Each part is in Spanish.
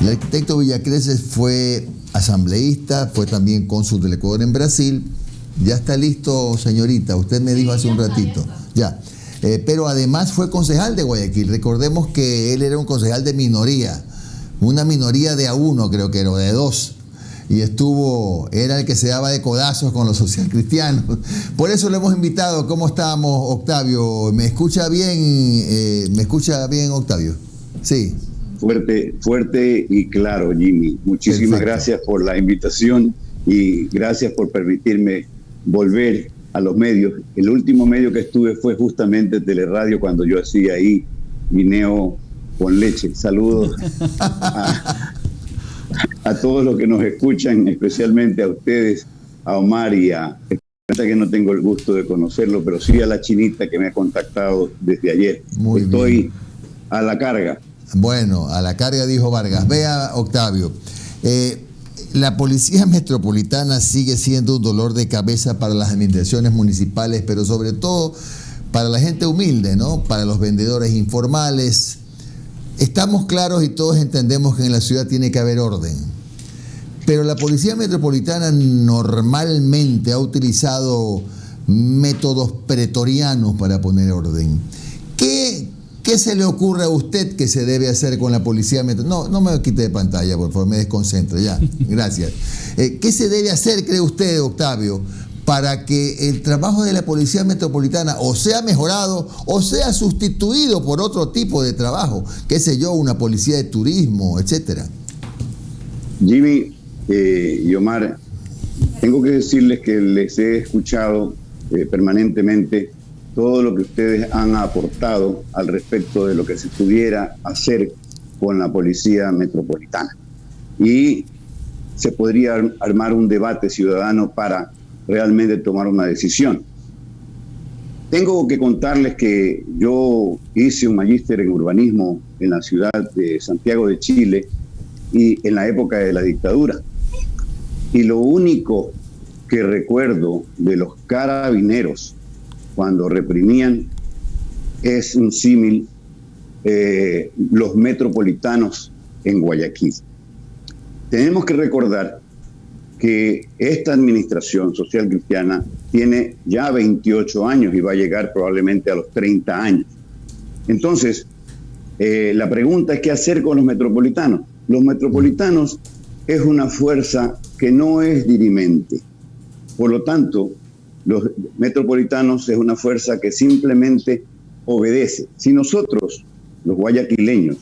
El arquitecto Villacreces fue asambleísta, fue también cónsul del Ecuador en Brasil. Ya está listo, señorita, usted me dijo hace un ratito. Ya. Pero además fue concejal de Guayaquil. Recordemos que él era un concejal de minoría, una minoría de A1 creo que era, de 2. Y era el que se daba de codazos con los socialcristianos. Por eso lo hemos invitado. ¿Cómo estamos, Octavio? ¿Me escucha bien? Octavio? Sí. Fuerte y claro, Jimmy. Muchísimas gracias por la invitación y gracias por permitirme volver a los medios. El último medio que estuve fue justamente Teleradio, cuando yo hacía ahí guineo con leche. Saludos a todos los que nos escuchan, especialmente a ustedes, a Omar y a... que no tengo el gusto de conocerlo, pero sí a la chinita que me ha contactado desde ayer. Estoy a la carga. Bueno, a la carga, dijo Vargas. Vea, Octavio, la Policía Metropolitana sigue siendo un dolor de cabeza para las administraciones municipales, pero sobre todo para la gente humilde, ¿no? Para los vendedores informales. Estamos claros y todos entendemos que en la ciudad tiene que haber orden. Pero la Policía Metropolitana normalmente ha utilizado métodos pretorianos para poner orden. ¿Qué se le ocurre a usted que se debe hacer con la Policía Metropolitana? No me quite de pantalla, por favor, me desconcentre ya. Gracias. ¿Qué se debe hacer, cree usted, Octavio, para que el trabajo de la Policía Metropolitana o sea mejorado o sea sustituido por otro tipo de trabajo? Qué sé yo, una policía de turismo, etcétera. Jimmy y Omar, tengo que decirles que les he escuchado permanentemente todo lo que ustedes han aportado al respecto de lo que se pudiera hacer con la Policía Metropolitana. Y se podría armar un debate ciudadano para realmente tomar una decisión. Tengo que contarles que yo hice un magíster en urbanismo en la ciudad de Santiago de Chile y en la época de la dictadura. Y lo único que recuerdo de los carabineros cuando reprimían es un símil, los metropolitanos en Guayaquil. Tenemos que recordar que esta administración social cristiana tiene ya 28 años y va a llegar probablemente a los 30 años. Entonces, la pregunta es: ¿qué hacer con los metropolitanos? Los metropolitanos es una fuerza que no es dirimente. Por lo tanto, los metropolitanos es una fuerza que simplemente obedece. Si nosotros, los guayaquileños,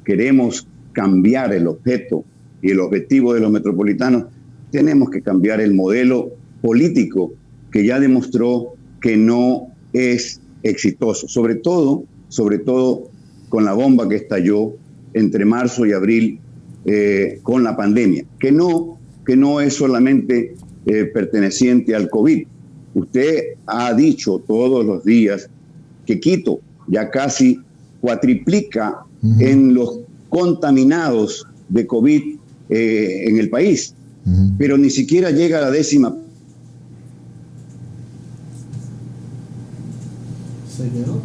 queremos cambiar el objeto y el objetivo de los metropolitanos, tenemos que cambiar el modelo político que ya demostró que no es exitoso. Sobre todo con la bomba que estalló entre marzo y abril con la pandemia, que no es solamente perteneciente al COVID. Usted ha dicho todos los días que Quito ya casi cuatriplica en los contaminados de COVID en el país, pero ni siquiera llega a la 10ª. ¿Se quedó?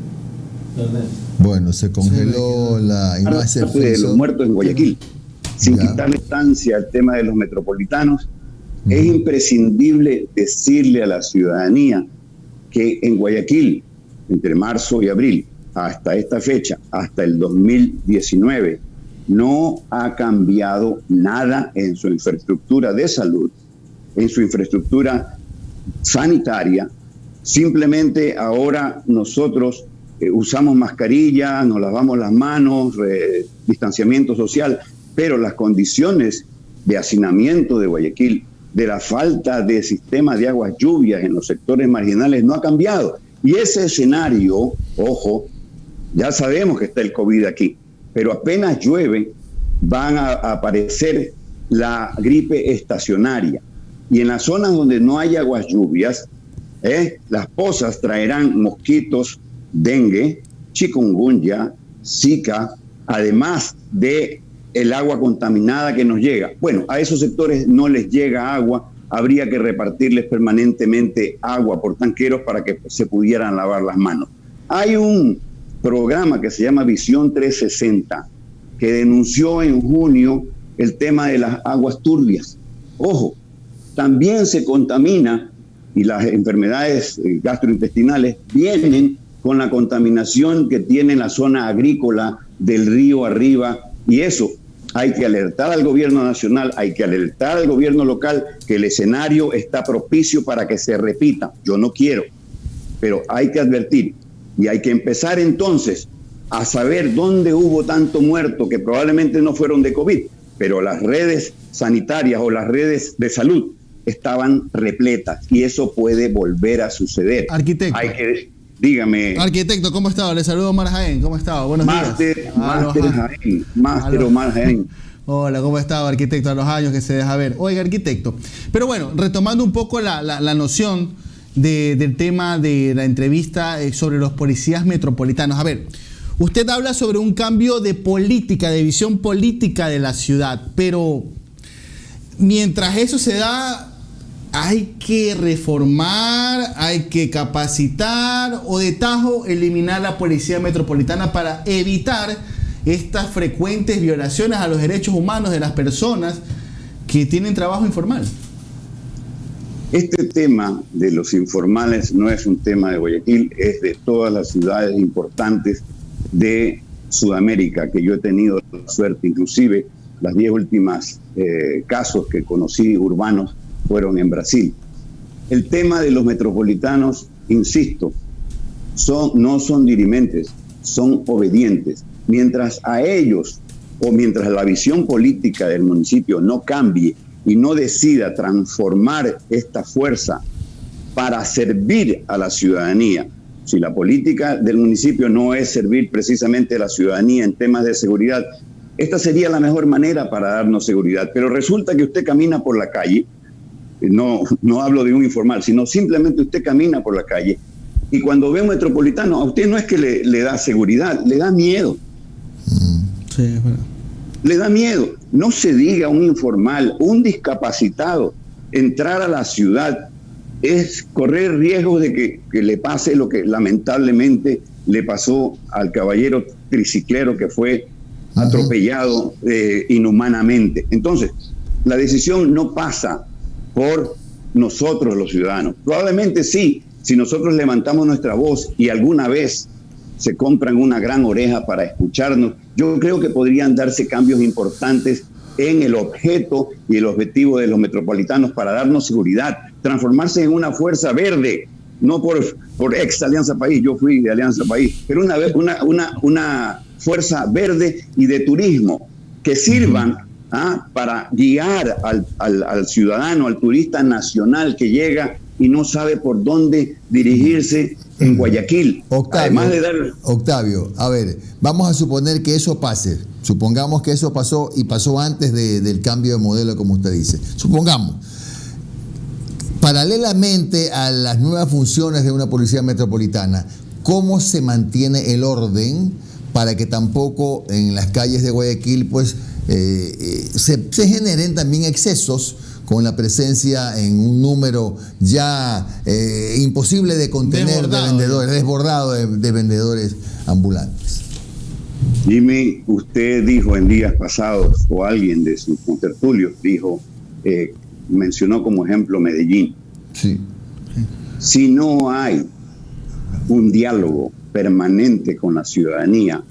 Bueno, se congeló la imagen de los muertos en Guayaquil. Sin quitarle instancia al tema de los metropolitanos, es imprescindible decirle a la ciudadanía que en Guayaquil, entre marzo y abril, hasta esta fecha, hasta el 2019, no ha cambiado nada en su infraestructura de salud, en su infraestructura sanitaria. Simplemente ahora nosotros usamos mascarilla, nos lavamos las manos, distanciamiento social, pero las condiciones de hacinamiento de Guayaquil, de la falta de sistema de aguas lluvias en los sectores marginales, no ha cambiado. Y ese escenario, ojo, ya sabemos que está el COVID aquí, pero apenas llueve van a aparecer la gripe estacionaria. Y en las zonas donde no hay aguas lluvias, las pozas traerán mosquitos, dengue, chikungunya, zika, además de el agua contaminada que nos llega. Bueno, a esos sectores no les llega agua, habría que repartirles permanentemente agua por tanqueros para que se pudieran lavar las manos. Hay un programa que se llama Visión 360, que denunció en junio el tema de las aguas turbias. Ojo, también se contamina y las enfermedades gastrointestinales vienen con la contaminación que tiene la zona agrícola del río arriba, y eso hay que alertar al gobierno nacional, hay que alertar al gobierno local que el escenario está propicio para que se repita. Yo no quiero, pero hay que advertir y hay que empezar entonces a saber dónde hubo tanto muerto que probablemente no fueron de COVID, pero las redes sanitarias o las redes de salud estaban repletas y eso puede volver a suceder. Arquitecto. Dígame. Arquitecto, ¿cómo está? Le saludo Omar Jaén. ¿Cómo está? Buenos días. Omar Jaén. Hola, ¿cómo está, arquitecto? A los años que se deja ver. Oiga, arquitecto. Pero bueno, retomando un poco la noción del tema de la entrevista sobre los policías metropolitanos. A ver, usted habla sobre un cambio de política, de visión política de la ciudad, pero mientras eso se da, hay que reformar, hay que capacitar o de tajo eliminar la policía metropolitana para evitar estas frecuentes violaciones a los derechos humanos de las personas que tienen trabajo informal. Este tema de los informales no es un tema de Guayaquil, es de todas las ciudades importantes de Sudamérica, que yo he tenido la suerte, inclusive las 10 últimas casos que conocí urbanos fueron en Brasil. El tema de los metropolitanos, insisto, no son dirimentes, son obedientes. Mientras a ellos o mientras la visión política del municipio no cambie y no decida transformar esta fuerza para servir a la ciudadanía, si la política del municipio no es servir precisamente a la ciudadanía en temas de seguridad, esta sería la mejor manera para darnos seguridad. Pero resulta que usted camina por la calle, no hablo de un informal, sino simplemente usted camina por la calle y cuando ve un metropolitano, a usted no es que le da seguridad, le da miedo. Sí, es verdad. Le da miedo. No se diga un informal, un discapacitado, entrar a la ciudad es correr riesgos de que le pase lo que lamentablemente le pasó al caballero triciclero que fue atropellado inhumanamente. Entonces, la decisión no pasa por nosotros los ciudadanos. Probablemente sí, si nosotros levantamos nuestra voz y alguna vez se compran una gran oreja para escucharnos, yo creo que podrían darse cambios importantes en el objeto y el objetivo de los metropolitanos para darnos seguridad, transformarse en una fuerza verde, no por ex Alianza País, yo fui de Alianza País, pero una fuerza verde y de turismo que sirvan para guiar al ciudadano, al turista nacional que llega y no sabe por dónde dirigirse en Guayaquil. Octavio, a ver, vamos a suponer que eso pase. Supongamos que eso pasó y pasó antes del cambio de modelo, como usted dice. Supongamos. Paralelamente a las nuevas funciones de una policía metropolitana, ¿cómo se mantiene el orden para que tampoco en las calles de Guayaquil pues se generen también excesos con la presencia en un número ya imposible de contener desbordado de vendedores ambulantes? Jimmy, usted dijo en días pasados, o alguien de sus contertulios dijo, mencionó como ejemplo Medellín. Sí. Si no hay un diálogo permanente con la ciudadanía,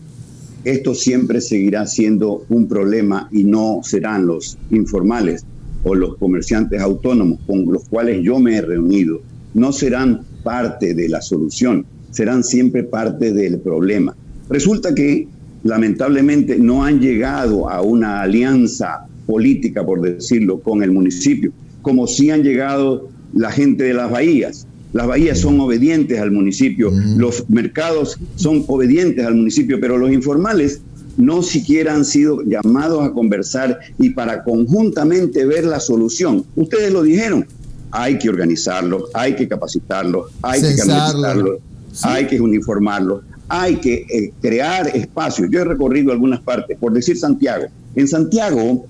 esto siempre seguirá siendo un problema y no serán los informales o los comerciantes autónomos con los cuales yo me he reunido, no serán parte de la solución, serán siempre parte del problema. Resulta que lamentablemente no han llegado a una alianza política, por decirlo, con el municipio, como sí han llegado la gente de las bahías. Las bahías son obedientes al municipio, los mercados son obedientes al municipio, pero los informales no siquiera han sido llamados a conversar y para conjuntamente ver la solución. Ustedes lo dijeron, hay que organizarlos, hay que capacitarlos, hay que capacitarlos, hay que uniformarlos, hay que crear espacios. Yo he recorrido algunas partes, por decir Santiago. En Santiago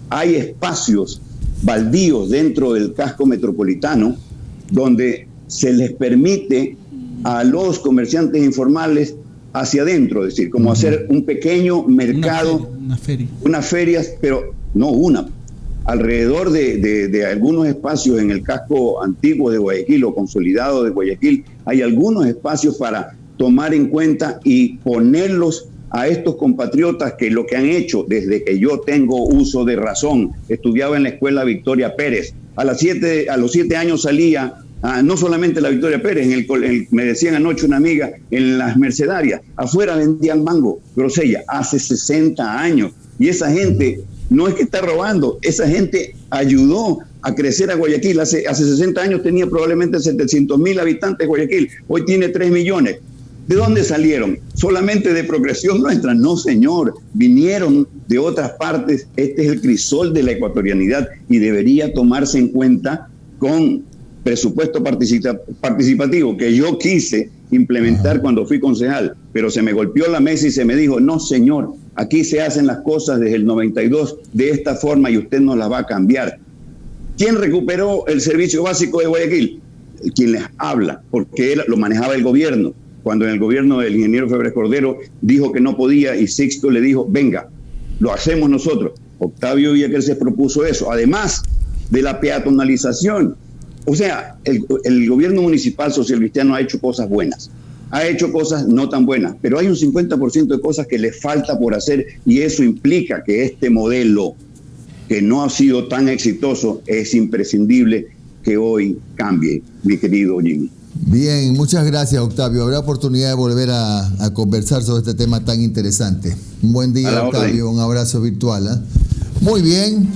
hay espacios baldíos dentro del casco metropolitano donde se les permite a los comerciantes informales hacia adentro, es decir, como hacer un pequeño mercado, unas ferias, pero no una. Alrededor de algunos espacios en el casco antiguo de Guayaquil o consolidado de Guayaquil, hay algunos espacios para tomar en cuenta y ponerlos a estos compatriotas que lo que han hecho desde que yo tengo uso de razón. Estudiaba en la escuela Victoria Pérez. A los 7 años salía, no solamente la Victoria Pérez, me decían anoche una amiga, en las Mercedarias, afuera vendían mango, grosella, hace 60 años. Y esa gente no es que está robando, esa gente ayudó a crecer a Guayaquil. Hace 60 años tenía probablemente 700,000 habitantes Guayaquil, hoy tiene 3 millones. ¿De dónde salieron? ¿Solamente de progresión nuestra? No, señor, vinieron de otras partes. Este es el crisol de la ecuatorianidad y debería tomarse en cuenta con presupuesto participativo que yo quise implementar cuando fui concejal, pero se me golpeó la mesa y se me dijo, no, señor, aquí se hacen las cosas desde el 92 de esta forma y usted no las va a cambiar. ¿Quién recuperó el servicio básico de Guayaquil? Quien les habla, porque lo manejaba el gobierno. Cuando en el gobierno del ingeniero Febres Cordero dijo que no podía y Sixto le dijo, venga, lo hacemos nosotros. Octavio Villaquer se propuso eso, además de la peatonalización. O sea, el gobierno municipal socialcristiano ha hecho cosas buenas, ha hecho cosas no tan buenas, pero hay un 50% de cosas que le falta por hacer y eso implica que este modelo, que no ha sido tan exitoso, es imprescindible que hoy cambie, mi querido Jimmy. Bien, muchas gracias, Octavio. Habrá oportunidad de volver a conversar sobre este tema tan interesante. Un buen día, Octavio. Un abrazo virtual. Muy bien.